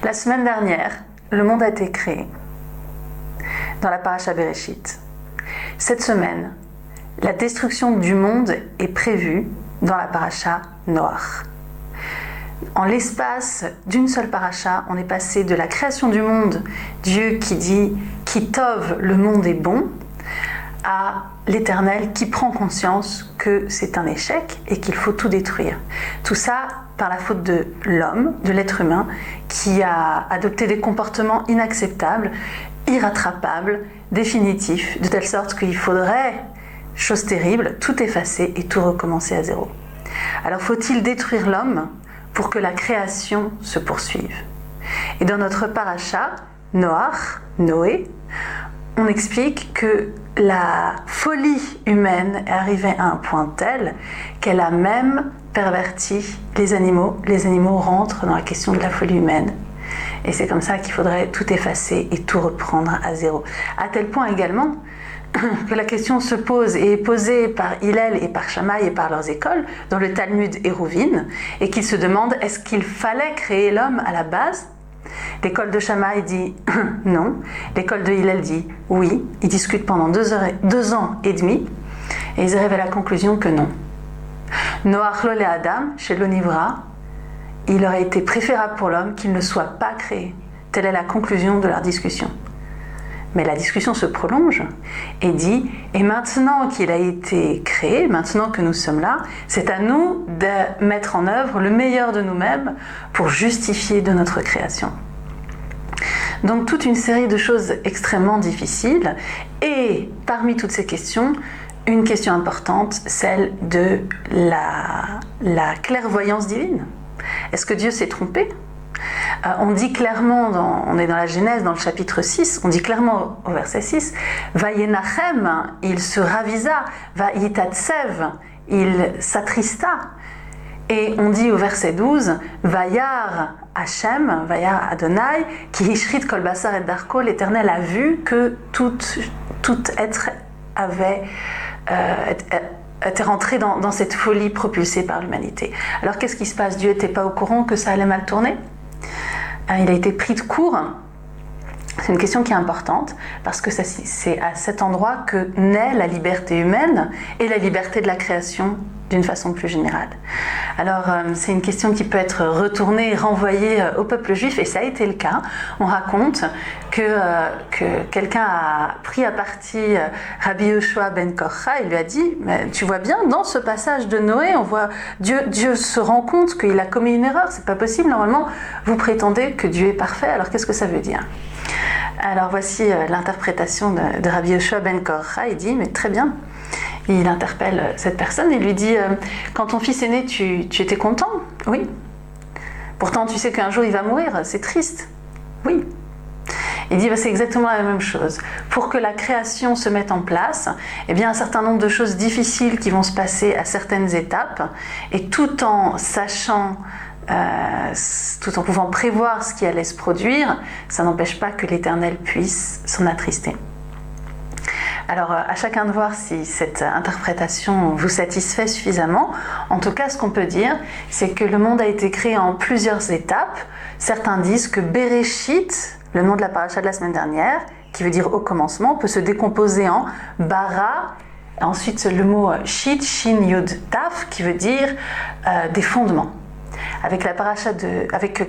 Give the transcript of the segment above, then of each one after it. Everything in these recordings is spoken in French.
La semaine dernière, le monde a été créé dans la Parasha Bereshit. Cette semaine, la destruction du monde est prévue dans la Parasha Noach. En l'espace d'une seule paracha, on est passé de la création du monde, Dieu qui dit « Ki tov, le monde est bon », à l'Éternel qui prend conscience que c'est un échec et qu'il faut tout détruire. Tout ça par la faute de l'homme, de l'être humain, qui a adopté des comportements inacceptables, irrattrapables, définitifs, de telle sorte qu'il faudrait, chose terrible, tout effacer et tout recommencer à zéro. Alors faut-il détruire l'homme pour que la création se poursuive? Et dans notre paracha, Noach, Noé, on explique que la folie humaine est arrivée à un point tel qu'elle a même perverti les animaux. Les animaux rentrent dans la question de la folie humaine. Et c'est comme ça qu'il faudrait tout effacer et tout reprendre à zéro. À tel point également que la question se pose et est posée par Hillel et par Shammai et par leurs écoles dans le Talmud Hérouvin, et qu'ils se demandent est-ce qu'il fallait créer l'homme à la base? L'école de Shammai dit non, l'école de Hillel dit oui. Ils discutent pendant 2 ans et demi et ils arrivent à la conclusion que non. Noach lo le Adam, chez l'Onivra, il aurait été préférable pour l'homme qu'il ne soit pas créé. Telle est la conclusion de leur discussion. Mais la discussion se prolonge et dit « Et maintenant qu'il a été créé, maintenant que nous sommes là, c'est à nous de mettre en œuvre le meilleur de nous-mêmes pour justifier de notre création. » Donc toute une série de choses extrêmement difficiles. Et parmi toutes ces questions, une question importante, celle de la clairvoyance divine. Est-ce que Dieu s'est trompé ? On dit clairement, on est dans la Genèse, dans le chapitre 6, on dit clairement au verset 6, « Vayénachem, il se ravisa, Vayitatsev, il s'attrista. » Et on dit au verset 12, « Vayar Hashem, Vayar Adonai, ki hishrit kol basar et darko, l'Éternel a vu que tout être avait... était rentré dans cette folie propulsée par l'humanité. Alors qu'est-ce qui se passe? Dieu n'était pas au courant que ça allait mal tourner? Il a été pris de court. C'est une question qui est importante parce que c'est à cet endroit que naît la liberté humaine et la liberté de la création d'une façon plus générale. Alors c'est une question qui peut être retournée et renvoyée au peuple juif, et ça a été le cas. On raconte que quelqu'un a pris à partie Rabbi Yoshua ben Korcha et lui a dit « Mais tu vois bien, dans ce passage de Noé, on voit Dieu se rend compte qu'il a commis une erreur, c'est pas possible, normalement vous prétendez que Dieu est parfait, alors qu'est-ce que ça veut dire ?» Alors voici l'interprétation de Rabbi Yoshua ben Korcha. Il dit « Mais très bien ». Il interpelle cette personne et lui dit « Quand ton fils est né, tu étais content ? Oui. Pourtant, tu sais qu'un jour il va mourir, c'est triste. Oui. » Il dit c'est exactement la même chose. Pour que la création se mette en place, eh bien, un certain nombre de choses difficiles qui vont se passer à certaines étapes, et tout en sachant, tout en pouvant prévoir ce qui allait se produire, ça n'empêche pas que l'Éternel puisse s'en attrister. Alors, à chacun de voir si cette interprétation vous satisfait suffisamment. En tout cas, ce qu'on peut dire, c'est que le monde a été créé en plusieurs étapes. Certains disent que Bereshit, le nom de la paracha de la semaine dernière, qui veut dire au commencement, peut se décomposer en bara, ensuite le mot shit, shin, yud, taf, qui veut dire des fondements. Avec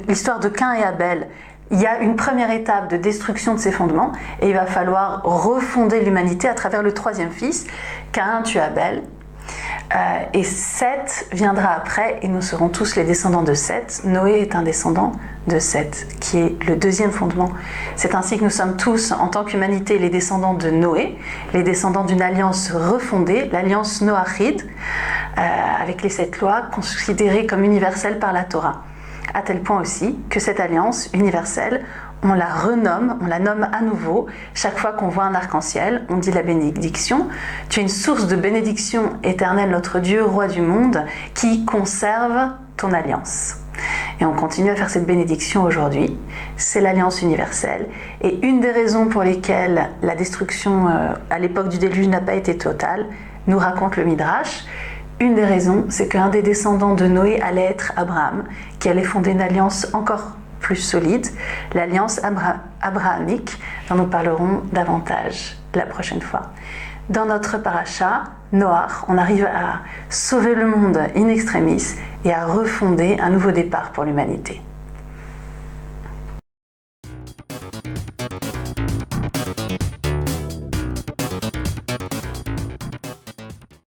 l'histoire de Cain et Abel, il y a une première étape de destruction de ces fondements et il va falloir refonder l'humanité à travers le 3e fils. Cain tue Abel et Seth viendra après et nous serons tous les descendants de Seth. Noé est un descendant de Seth qui est le 2e fondement. C'est ainsi que nous sommes tous en tant qu'humanité les descendants de Noé, les descendants d'une alliance refondée, l'alliance noachide, avec les 7 lois considérées comme universelles par la Torah. À tel point aussi que cette alliance universelle, on la renomme, on la nomme à nouveau. Chaque fois qu'on voit un arc-en-ciel, on dit la bénédiction. Tu es une source de bénédiction éternelle, notre Dieu, roi du monde, qui conserve ton alliance. Et on continue à faire cette bénédiction aujourd'hui. C'est l'alliance universelle. Et une des raisons pour lesquelles la destruction à l'époque du déluge n'a pas été totale, nous raconte le Midrash. Une des raisons, c'est qu'un des descendants de Noé allait être Abraham, qui allait fonder une alliance encore plus solide, l'alliance abrahamique, dont nous parlerons davantage la prochaine fois. Dans notre paracha, Noach, on arrive à sauver le monde in extremis et à refonder un nouveau départ pour l'humanité.